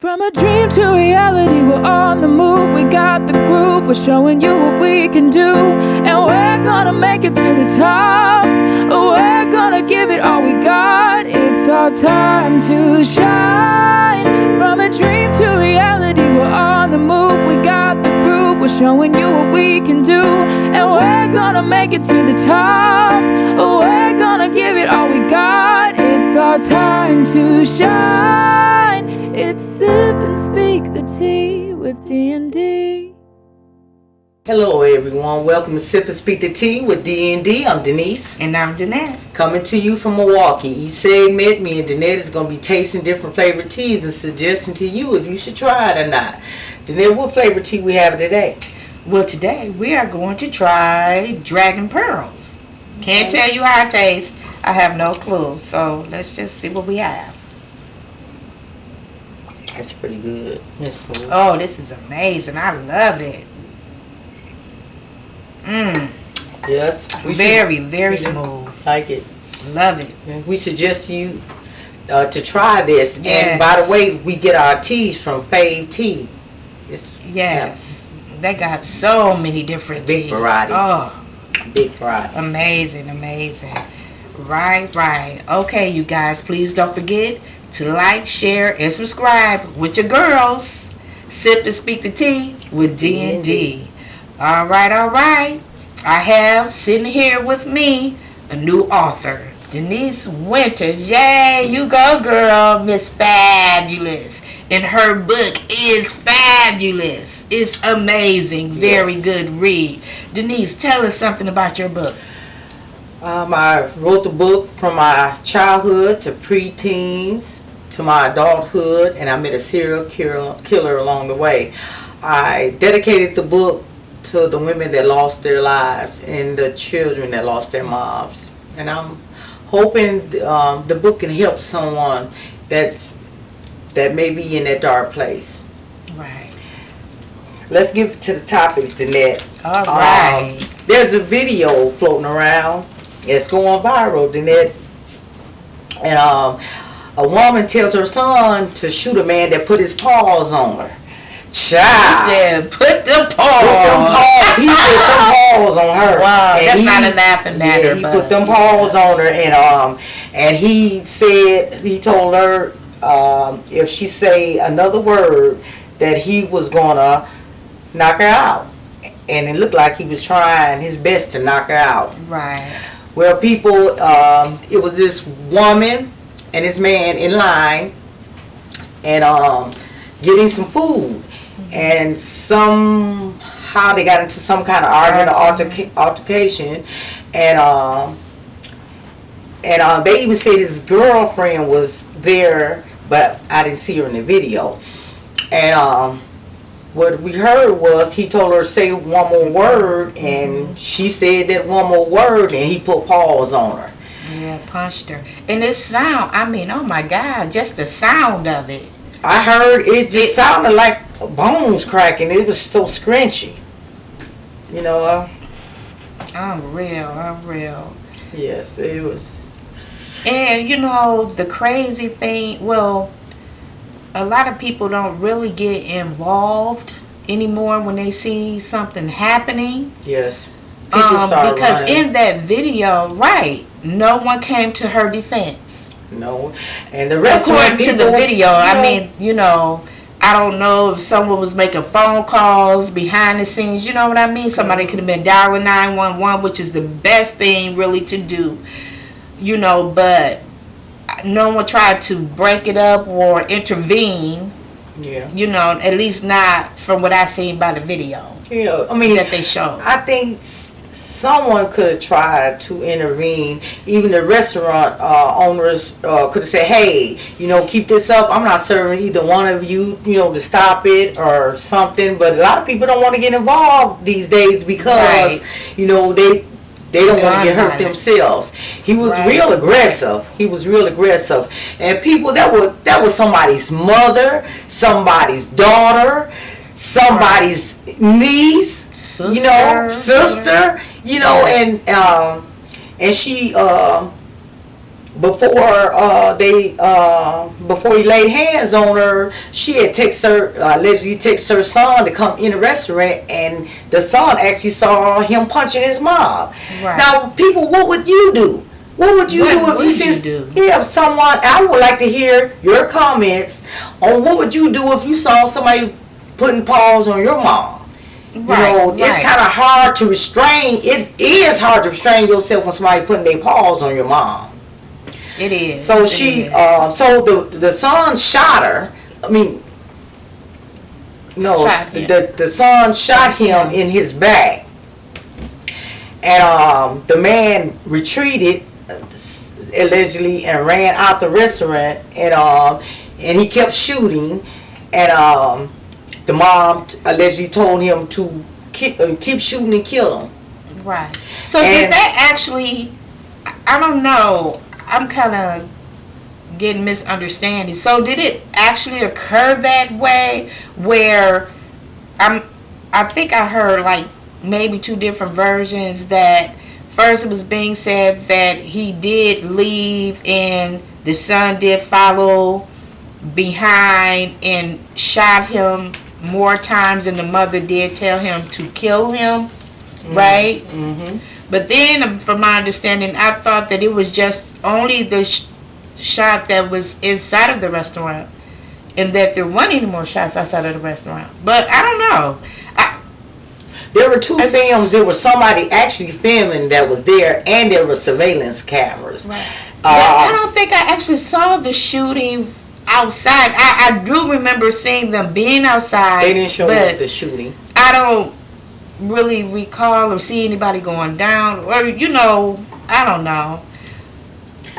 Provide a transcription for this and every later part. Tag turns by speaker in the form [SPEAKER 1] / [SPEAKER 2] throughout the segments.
[SPEAKER 1] From a dream to reality, we're on the move. We got the groove, we're showing you what we can do. And we're gonna make it to the top. We're gonna give it all we got. It's our time to shine. From a dream to reality, we're on the move. We got the groove, we're showing you what we can do. And we're gonna make it to the top. We're gonna give it all we got. It's our time to shine. It's Sip and Speak the Tea with D&D.
[SPEAKER 2] Hello everyone, welcome to Sip and Speak the Tea with D&D. I'm Denise.
[SPEAKER 3] And I'm Danette.
[SPEAKER 2] Coming to you from Milwaukee. Each segment, me and Danette is going to be tasting different flavored teas and suggesting to you if you should try it or not. Danette, what flavored tea we have today?
[SPEAKER 3] Well, today we are going to try Dragon Pearls. Can't tell you how it tastes. I have no clue. So let's just see what we have.
[SPEAKER 2] That's pretty good. That's smooth.
[SPEAKER 3] Oh, this is amazing. I love it.
[SPEAKER 2] Yes.
[SPEAKER 3] Very smooth.
[SPEAKER 2] Like it.
[SPEAKER 3] Love it.
[SPEAKER 2] We suggest you to try this.
[SPEAKER 3] Yes.
[SPEAKER 2] And by the way, we get our teas from Fave Tea.
[SPEAKER 3] Yes. They got so many different
[SPEAKER 2] Big
[SPEAKER 3] teas.
[SPEAKER 2] variety.
[SPEAKER 3] Oh,
[SPEAKER 2] Big variety.
[SPEAKER 3] amazing. Right. Okay, you guys, please don't forget to like, share, and subscribe with your girls. Sip and Speak the Tea with D&D. All right. I have sitting here with me a new author, Denise Winters. Yay, you go, girl, Miss Fabulous. And her book is fabulous. It's amazing. Very good read. Denise, tell us something about your book.
[SPEAKER 2] I wrote the book from my childhood to preteens to my adulthood, and I met a serial killer along the way. I dedicated the book to the women that lost their lives and the children that lost their moms. And I'm hoping the book can help someone that may be in that dark place.
[SPEAKER 3] Right.
[SPEAKER 2] Let's get to the topics, Danette.
[SPEAKER 3] All right.
[SPEAKER 2] There's a video floating around. It's going viral, Danette. And a woman tells her son to shoot a man that put his paws on her. Child.
[SPEAKER 3] He said, put the paws.
[SPEAKER 2] He put them paws on her.
[SPEAKER 3] Wow,
[SPEAKER 2] and
[SPEAKER 3] that's not a laughing matter.
[SPEAKER 2] Yeah, he put them paws on her, and he told her if she say another word that he was gonna knock her out. And it looked like he was trying his best to knock her out.
[SPEAKER 3] Right.
[SPEAKER 2] Well, people, it was this woman and this man in line and getting some food. And somehow they got into some kind of argument or altercation. And they even said his girlfriend was there, but I didn't see her in the video. And what we heard was he told her to say one more word, and she said that one more word, and he put paws on her.
[SPEAKER 3] Yeah, punched her. And it sound, oh my God, just the sound of it.
[SPEAKER 2] I heard it just sounded like bones cracking. It was so scrunchy.
[SPEAKER 3] Unreal.
[SPEAKER 2] Yes, it was.
[SPEAKER 3] And the crazy thing, well, a lot of people don't really get involved anymore when they see something happening.
[SPEAKER 2] Yes. People start
[SPEAKER 3] because
[SPEAKER 2] running.
[SPEAKER 3] in that video, right, no one came to her defense.
[SPEAKER 2] No. And the rest
[SPEAKER 3] according
[SPEAKER 2] of the people,
[SPEAKER 3] to the video, I don't know if someone was making phone calls behind the scenes, you know what I mean? Somebody could have been dialing 911, which is the best thing really to do, but no one tried to break it up or intervene.
[SPEAKER 2] Yeah.
[SPEAKER 3] At least not from what I seen by the video.
[SPEAKER 2] Yeah,
[SPEAKER 3] that they showed.
[SPEAKER 2] I think someone could have tried to intervene. Even the restaurant owners could have said, hey, keep this up. I'm not serving either one of you, to stop it or something. But a lot of people don't want to get involved these days because, they don't want to get hurt themselves. He was real aggressive. And people, that was somebody's mother, somebody's daughter, somebody's niece, sister, and she before he laid hands on her, she had allegedly text her son to come in the restaurant, and the son actually saw him punching his mom.
[SPEAKER 3] Right.
[SPEAKER 2] Now, people, what would you do? What would you do if you see someone? I would like to hear your comments on what would you do if you saw somebody putting paws on your mom.
[SPEAKER 3] Right,
[SPEAKER 2] It's kind of hard to restrain. It is hard to restrain yourself when somebody putting their paws on your mom.
[SPEAKER 3] It is.
[SPEAKER 2] So the son shot her. I mean, no, the son shot him in his back, and the man retreated allegedly and ran out the restaurant, and he kept shooting, and the mom allegedly told him to keep shooting and kill him.
[SPEAKER 3] Right. So did that actually? I don't know. I'm kind of getting misunderstanding. So did it actually occur that way? Where I think I heard like maybe two different versions. That first it was being said that he did leave and the son did follow behind and shot him more times than the mother did tell him to kill him, right? Mm-hmm. But then, from my understanding, I thought that it was just only the shot that was inside of the restaurant, and that there weren't any more shots outside of the restaurant. But I don't know.
[SPEAKER 2] There were two films. There was somebody actually filming that was there, and there were surveillance cameras.
[SPEAKER 3] Right. I don't think I actually saw the shooting outside. I do remember seeing them being outside.
[SPEAKER 2] They didn't show us the shooting.
[SPEAKER 3] I don't really recall or see anybody going down, or I don't know.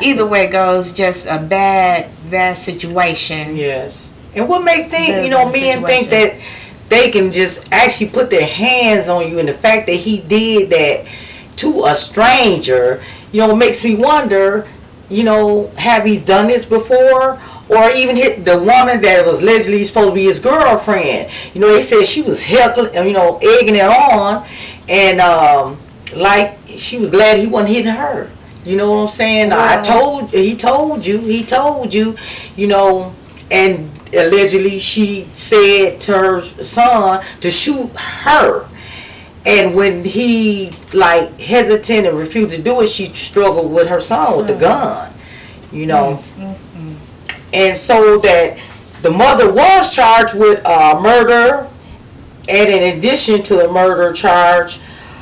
[SPEAKER 3] Either way it goes, just a bad situation.
[SPEAKER 2] Yes. And what make men think that they can just actually put their hands on you, and the fact that he did that to a stranger, makes me wonder, have he done this before? Or even hit the woman that was allegedly supposed to be his girlfriend. They said she was heckling, egging it on, and like she was glad he wasn't hitting her. You know what I'm saying? Wow. He told you, and allegedly she said to her son to shoot her. And when he hesitated and refused to do it, she struggled with her son with the gun. Mm-hmm. And so that the mother was charged with murder, and in addition to the murder charge,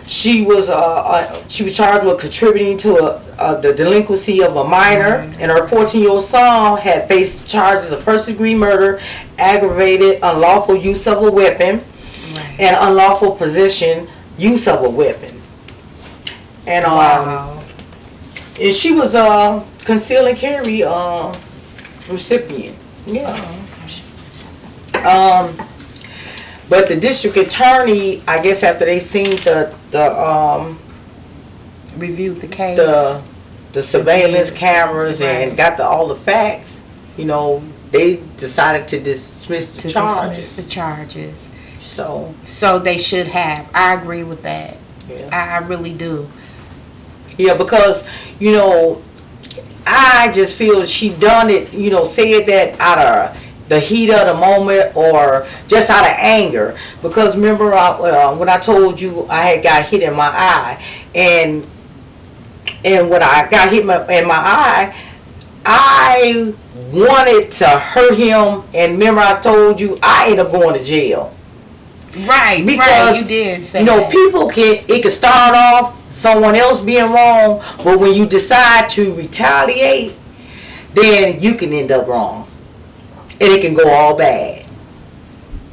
[SPEAKER 2] she was charged with contributing to the delinquency of a minor, and her 14-year-old son had faced charges of first-degree murder, aggravated unlawful use of a weapon, and unlawful possession use of a weapon. And and she was conceal and carry recipient. Yeah. But the district attorney, I guess after they seen the
[SPEAKER 3] reviewed the case,
[SPEAKER 2] the surveillance cameras, and got all the facts, they decided to dismiss the charges. So they should have. I agree with that. Yeah. I really do. Yeah, because I just feel she done it, said that out of the heat of the moment or just out of anger. Because remember when I told you I had got hit in my eye, and when I got hit in my eye, I wanted to hurt him, and remember I told you I ended up going to jail.
[SPEAKER 3] Right,
[SPEAKER 2] because
[SPEAKER 3] you did say that.
[SPEAKER 2] People it can start off someone else being wrong, but when you decide to retaliate, then you can end up wrong, and it can go all bad.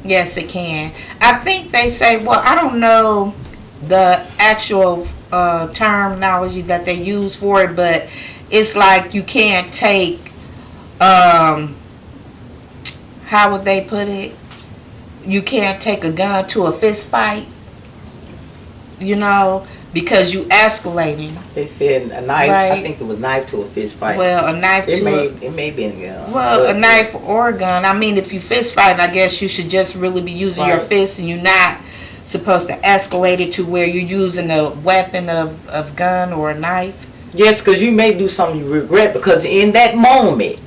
[SPEAKER 3] Yes, it can. I think they say, well, I don't know the actual terminology that they use for it, but it's like you can't take how would they put it? You can't take a gun to a fist fight, because you escalating.
[SPEAKER 2] They said a knife. Right? I think it was knife to a fist fight.
[SPEAKER 3] Well, a knife
[SPEAKER 2] it may be a gun.
[SPEAKER 3] Well, a knife or a gun. I mean, if you fist fight, I guess you should just really be using your fists, and you're not supposed to escalate it to where you're using a weapon of gun or a knife.
[SPEAKER 2] Yes, because you may do something you regret, because in that moment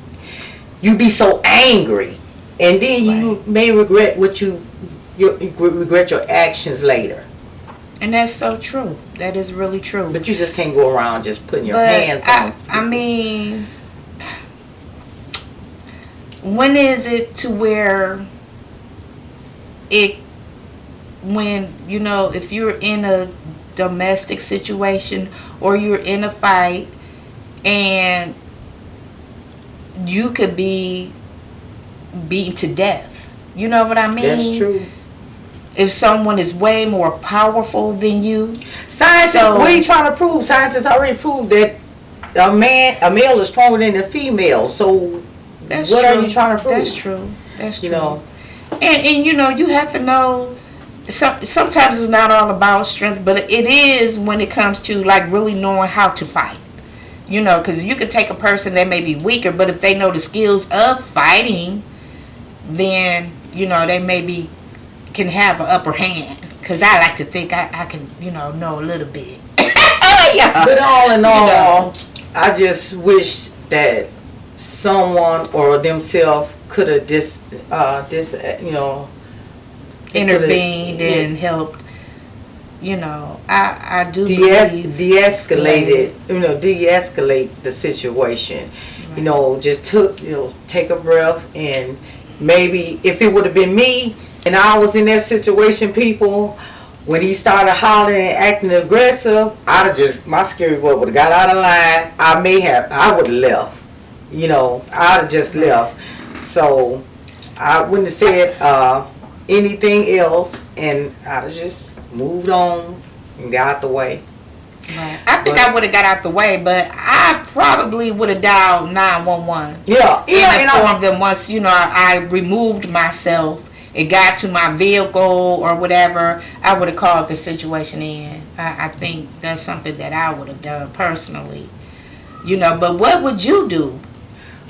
[SPEAKER 2] you be so angry, and then you may regret you regret your actions later.
[SPEAKER 3] And that's so true. That is really true.
[SPEAKER 2] But you just can't go around just putting your
[SPEAKER 3] But
[SPEAKER 2] hands on.
[SPEAKER 3] I mean, when is it to where when, you know, if you're in a domestic situation or you're in a fight and you could be beaten to death? You know what I mean?
[SPEAKER 2] That's true.
[SPEAKER 3] If someone is way more powerful than you.
[SPEAKER 2] Scientists, what are you trying to prove? Scientists already proved that a male is stronger than a female. So what are you trying to prove?
[SPEAKER 3] That's true. That's true.
[SPEAKER 2] You know,
[SPEAKER 3] and you know, you have to know. Sometimes it's not all about strength, but it is when it comes to like really knowing how to fight. You know, because you could take a person that may be weaker, but if they know the skills of fighting, then you know they maybe can have an upper hand. Because I like to think I can, you know a little bit. Yeah.
[SPEAKER 2] But all in all, I just wish that someone or themselves could have
[SPEAKER 3] intervened and helped. You know, I do believe
[SPEAKER 2] de-escalate the situation. Right. You know, just take a breath, and maybe if it would have been me and I was in that situation, people, when he started hollering and acting aggressive, I'd have just, my scary boy would have got out of line. I would have left. You know, I'd have just left. So I wouldn't have said anything else, and I'd have just moved on and got out the way.
[SPEAKER 3] Right. I think I would have got out the way, but I probably would have dialed 911.
[SPEAKER 2] Yeah.
[SPEAKER 3] And informed them once, I removed myself. It got to my vehicle or whatever, I would have called the situation in. I think that's something that I would have done personally. But what would you do?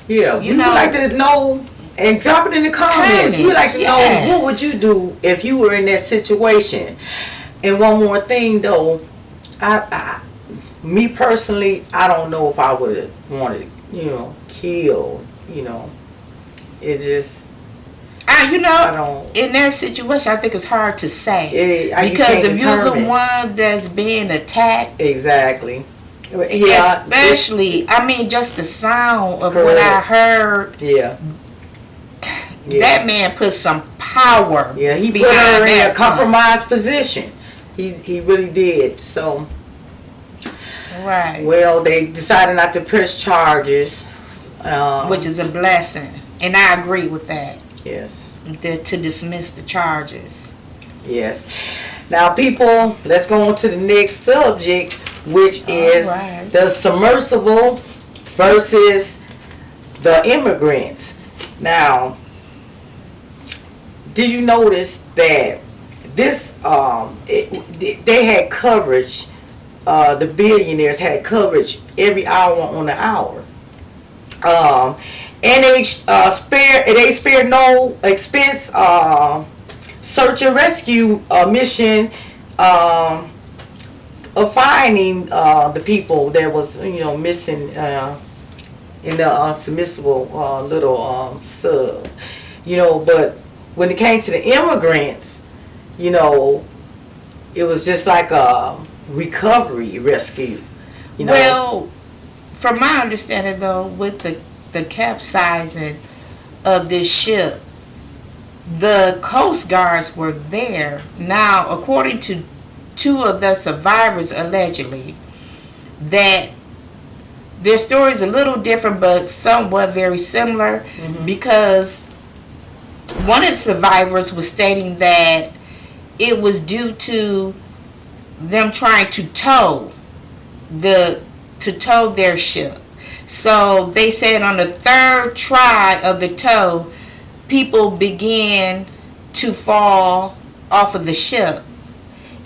[SPEAKER 2] Yeah, we would like to know, and drop it in the comments. We'd like to know, what would you do if you were in that situation? And one more thing though, me personally, I don't know if I would have wanted, kill. It's just. In
[SPEAKER 3] that situation, I think it's hard to say. Because if you're the one that's being attacked.
[SPEAKER 2] Exactly.
[SPEAKER 3] Yeah, especially, just the sound of what I heard.
[SPEAKER 2] Yeah.
[SPEAKER 3] That man put some power.
[SPEAKER 2] Yeah, he put her in a compromised position. He really did. So.
[SPEAKER 3] Right.
[SPEAKER 2] Well, they decided not to press charges.
[SPEAKER 3] Which is a blessing. And I agree with that.
[SPEAKER 2] Yes.
[SPEAKER 3] To dismiss the charges.
[SPEAKER 2] Yes. Now, people, let's go on to the next subject, which is the submersible versus the immigrants. Now, did you notice that this, they had coverage, the billionaires had coverage every hour on the hour. And they spared no expense search and rescue mission of finding the people that was missing in the submersible little sub. But when it came to the immigrants, it was just like a recovery rescue.
[SPEAKER 3] Well, from my understanding though, with the capsizing of this ship, the Coast Guards were there. Now, according to two of the survivors, allegedly, that their story is a little different but somewhat very similar, because one of the survivors was stating that it was due to them trying to tow their ship. So they said on the third try of the tow, people began to fall off of the ship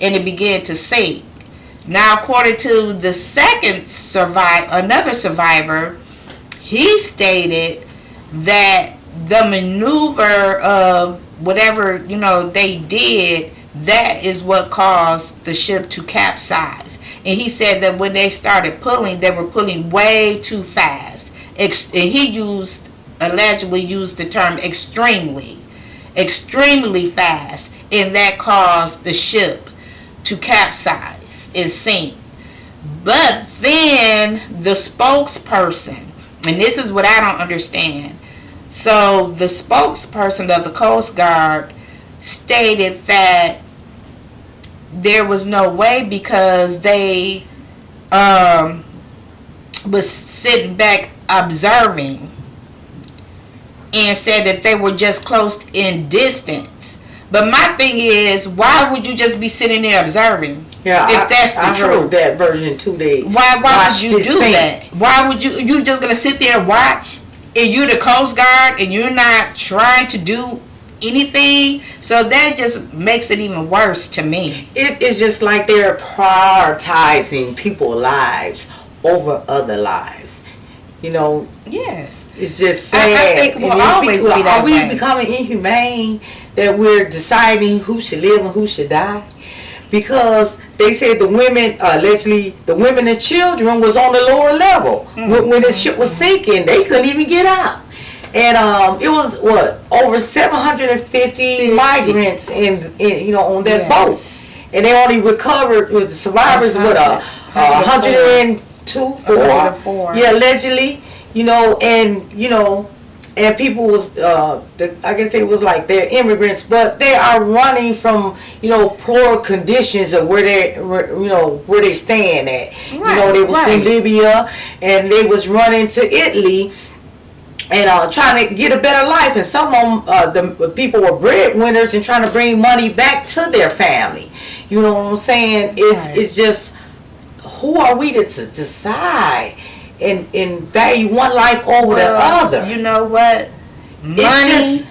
[SPEAKER 3] and it began to sink. Now, according to the another survivor, he stated that the maneuver of whatever they did, that is what caused the ship to capsize. And he said that when they started pulling, they were pulling way too fast. And he allegedly used the term extremely fast, and that caused the ship to capsize and sink. But then the spokesperson, and this is what I don't understand. So the spokesperson of the Coast Guard stated that there was no way because they was sitting back observing, and said that they were just close in distance. But my thing is, why would you just be sitting there observing?
[SPEAKER 2] Yeah,
[SPEAKER 3] if that's the truth.
[SPEAKER 2] Heard that version too.
[SPEAKER 3] Why would you do that? Why would you just gonna sit there and watch? And you're the Coast Guard and you're not trying to do anything? So that just makes it even worse to me.
[SPEAKER 2] It's just like they're prioritizing people's lives over other lives. You know.
[SPEAKER 3] Yes.
[SPEAKER 2] It's just sad.
[SPEAKER 3] I think we'll always be that way.
[SPEAKER 2] Are we becoming inhumane that we're deciding who should live and who should die? Because they said the women, allegedly, the women and children was on the lower level. When the ship was sinking, they couldn't even get out. And it was, over 750 migrants on that boat. And they only recovered, with the survivors, 104. Yeah, allegedly. And people was, I guess they was like they're immigrants, but they are running from, poor conditions of where they staying at.
[SPEAKER 3] Right,
[SPEAKER 2] they was from Libya, and they was running to Italy, and trying to get a better life. And some of them, the people were breadwinners and trying to bring money back to their family. You know what I'm saying? It's just, who are we to decide and value one life over the other?
[SPEAKER 3] You know what? Money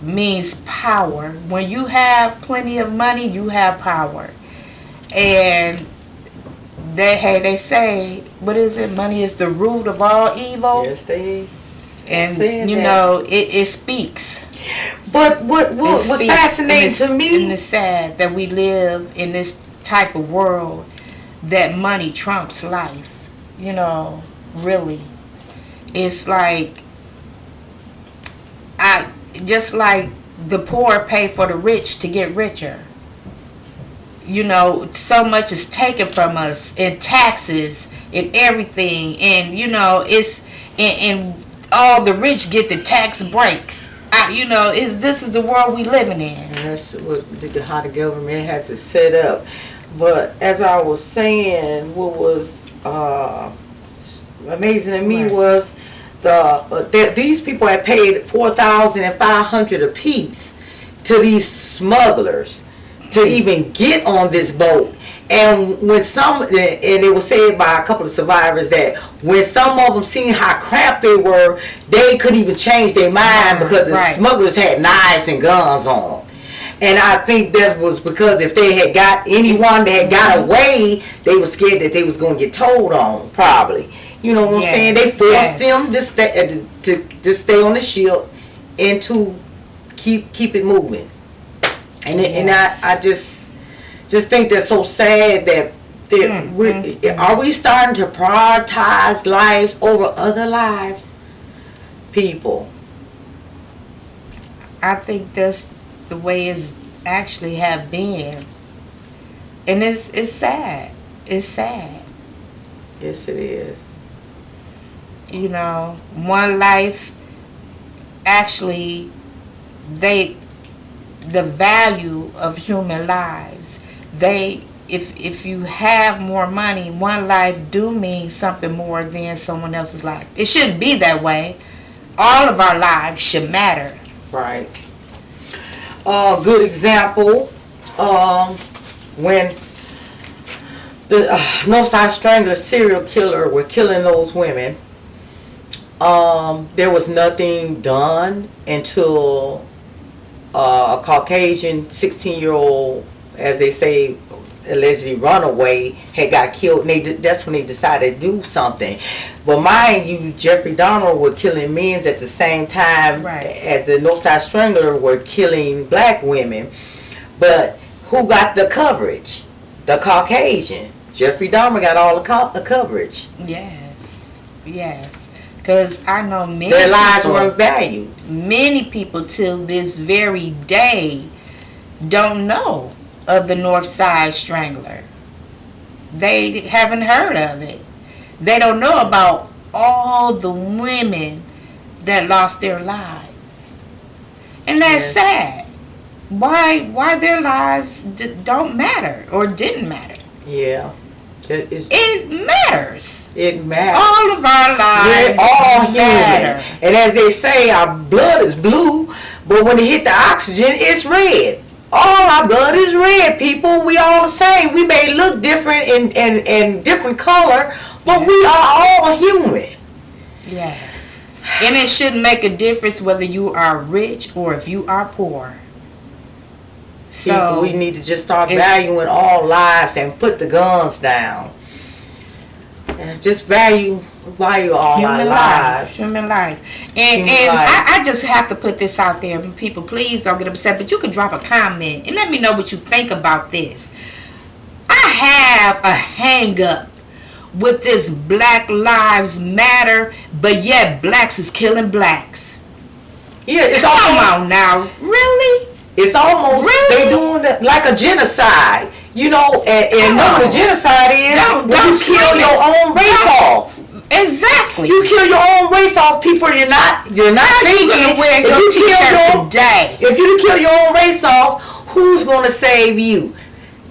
[SPEAKER 3] means power. When you have plenty of money, you have power. And they say, what is it? Money is the root of all evil.
[SPEAKER 2] Yes, they.
[SPEAKER 3] And it speaks.
[SPEAKER 2] But what was fascinating to me,
[SPEAKER 3] and it's sad that we live in this type of world that money trumps life. Really, it's like just like the poor pay for the rich to get richer. So much is taken from us in taxes and everything, and it's and all the rich get the tax breaks. This is the world we living in.
[SPEAKER 2] And that's how the government has it set up. But as I was saying, what was amazing to me was these people had paid $4,500 apiece to these smugglers to even get on this boat. And it was said by a couple of survivors that when some of them seen how cramped they were, they couldn't even change their mind because the smugglers had knives and guns on them. And I think that was because if they had got anyone that had got away, they were scared that they was going to get told on, probably. You know what I'm saying? They forced them to stay on the ship and to keep it moving. And I just think that's so sad that are we starting to prioritize lives over other lives? People.
[SPEAKER 3] I think that's the way it's actually have been. And it's sad. It's sad.
[SPEAKER 2] Yes, it is.
[SPEAKER 3] One life, actually, the value of human lives, if you have more money, one life do mean something more than someone else's life. It shouldn't be that way. All of our lives should matter.
[SPEAKER 2] Right. Good example, when the Northside Strangler serial killer were killing those women, there was nothing done until a Caucasian 16-year-old, as they say, allegedly runaway, had got killed, and that's when they decided to do something. But mind you, Jeffrey Dahmer were killing men at the same time as the Northside Strangler were killing black women. But who got the coverage? The Caucasian. Jeffrey Dahmer got all the coverage.
[SPEAKER 3] Yes. Yes. Because I know many
[SPEAKER 2] Their lives
[SPEAKER 3] people,
[SPEAKER 2] weren't valued.
[SPEAKER 3] many people till this very day don't know of the North Side Strangler. They haven't heard of it. They don't know about all the women that lost their lives. And that's sad. Why their lives don't matter or didn't matter.
[SPEAKER 2] Yeah.
[SPEAKER 3] It matters.
[SPEAKER 2] It matters.
[SPEAKER 3] All of our lives
[SPEAKER 2] We're all
[SPEAKER 3] matter.
[SPEAKER 2] human. And as they say, our blood is blue, but when it hit the oxygen, it's red. All our blood is red, people. We all the same. We may look different in different color, but we are all human.
[SPEAKER 3] Yes. And it shouldn't make a difference whether you are rich or if you are poor. So
[SPEAKER 2] we need to just start valuing all lives and put the guns down. And just value all our lives.
[SPEAKER 3] Human life. And I just have to put this out there. People, please don't get upset, but you can drop a comment and let me know what you think about this. I have a hang up with this Black Lives Matter, but yet blacks is killing blacks.
[SPEAKER 2] Yeah, it's
[SPEAKER 3] Come on now. Really?
[SPEAKER 2] It's almost they doing like a genocide, you know, and know what a genocide is? When you kill your own race off.
[SPEAKER 3] Exactly.
[SPEAKER 2] You kill your own race off, people. You're not thinking.
[SPEAKER 3] You're gonna wear your t-shirt today.
[SPEAKER 2] If you kill your own race off, who's gonna save you?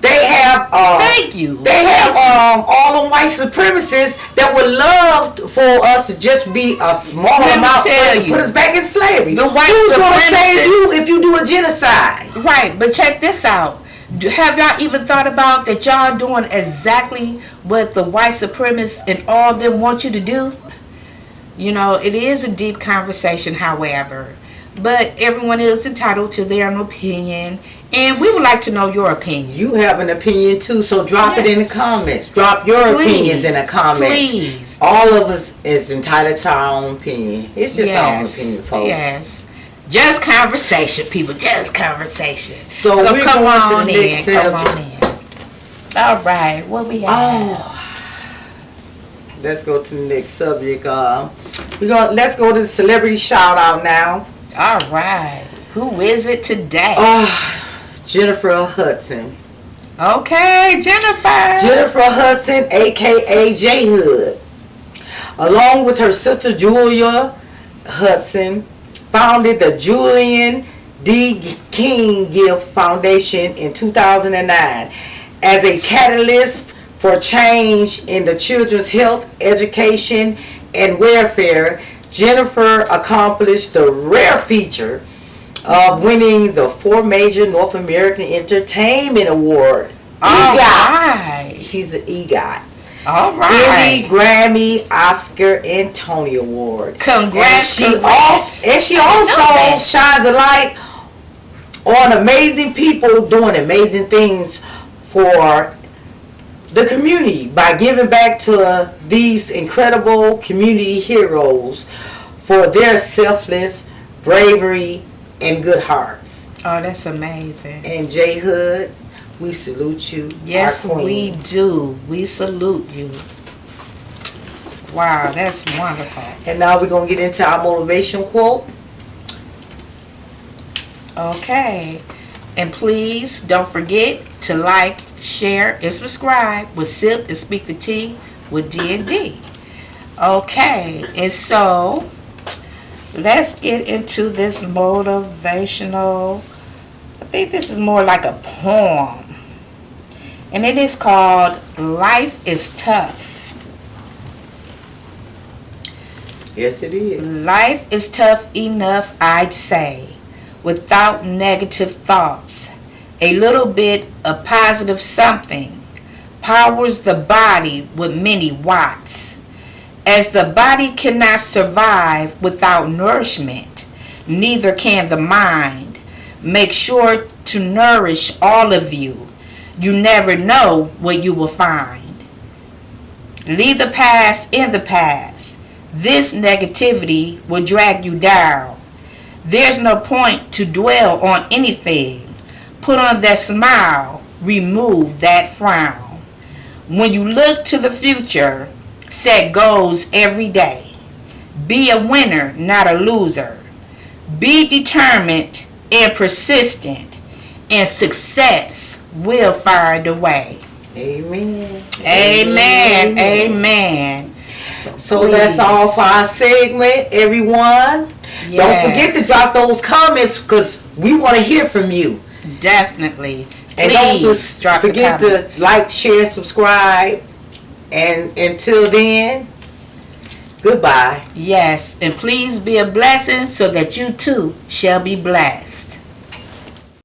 [SPEAKER 2] They have
[SPEAKER 3] thank you.
[SPEAKER 2] They have all them white supremacists that would love for us to just be a small amount to put us back in slavery.
[SPEAKER 3] The white
[SPEAKER 2] who's
[SPEAKER 3] supremacists
[SPEAKER 2] gonna save you if you do a genocide?
[SPEAKER 3] Right, but check this out. Have y'all even thought about that y'all doing exactly what the white supremacists and all them want you to do? You know, it is a deep conversation, however. But everyone is entitled to their own opinion. And we would like to know your opinion.
[SPEAKER 2] You have an opinion too, so drop it in the comments. Drop your opinions in the comments.
[SPEAKER 3] Please.
[SPEAKER 2] All of us is entitled to our own opinion. It's just our own opinion, folks.
[SPEAKER 3] Yes. Just conversation, people. Just conversation.
[SPEAKER 2] So we're
[SPEAKER 3] come
[SPEAKER 2] going
[SPEAKER 3] on
[SPEAKER 2] to the next
[SPEAKER 3] in. Come on in. All right. What we have?
[SPEAKER 2] Let's go to the next subject. Let's go to the celebrity shout out now.
[SPEAKER 3] All right. Who is it today?
[SPEAKER 2] Jennifer Hudson.
[SPEAKER 3] Okay, Jennifer.
[SPEAKER 2] Jennifer Hudson, aka J Hood, along with her sister Julia Hudson, founded the Julian D. King Gift Foundation in 2009 as a catalyst for change in the children's health, education, and welfare. Jennifer accomplished the rare feature of winning the 4 major North American Entertainment Award. EGOT.
[SPEAKER 3] Right.
[SPEAKER 2] She's an EGOT.
[SPEAKER 3] All right.
[SPEAKER 2] Emmy, Grammy, Oscar, and Tony Award.
[SPEAKER 3] Congrats.
[SPEAKER 2] And she also shines a light on amazing people doing amazing things for the community by giving back to these incredible community heroes for their selfless bravery and good hearts.
[SPEAKER 3] Oh, that's amazing.
[SPEAKER 2] And J Hood, we salute you.
[SPEAKER 3] Yes, we do. We salute you. Wow, that's wonderful.
[SPEAKER 2] And now we're going to get into our motivation quote.
[SPEAKER 3] Okay. And please don't forget to like, share, and subscribe with Sip and Speak the Tea with D&D. Okay. And so let's get into this motivational. I think this is more like a poem. And it is called Life is Tough.
[SPEAKER 2] Yes, it is.
[SPEAKER 3] Life is tough enough, I'd say, without negative thoughts. A little bit of positive something powers the body with many watts. As the body cannot survive without nourishment, neither can the mind. Make sure to nourish all of you. You never know what you will find. Leave the past in the past. This negativity will drag you down. There's no point to dwell on anything. Put on that smile. Remove that frown. When you look to the future, set goals every day. Be a winner, not a loser. Be determined and persistent, and success will find a way.
[SPEAKER 2] Amen.
[SPEAKER 3] Amen. Amen.
[SPEAKER 2] So that's all for our segment, everyone.
[SPEAKER 3] Yes.
[SPEAKER 2] Don't forget to drop those comments because we want to hear from you.
[SPEAKER 3] Definitely.
[SPEAKER 2] And
[SPEAKER 3] Please
[SPEAKER 2] don't
[SPEAKER 3] drop the
[SPEAKER 2] forget
[SPEAKER 3] comments.
[SPEAKER 2] to like, share, subscribe. And until then, goodbye.
[SPEAKER 3] Yes, and please be a blessing so that you too shall be blessed.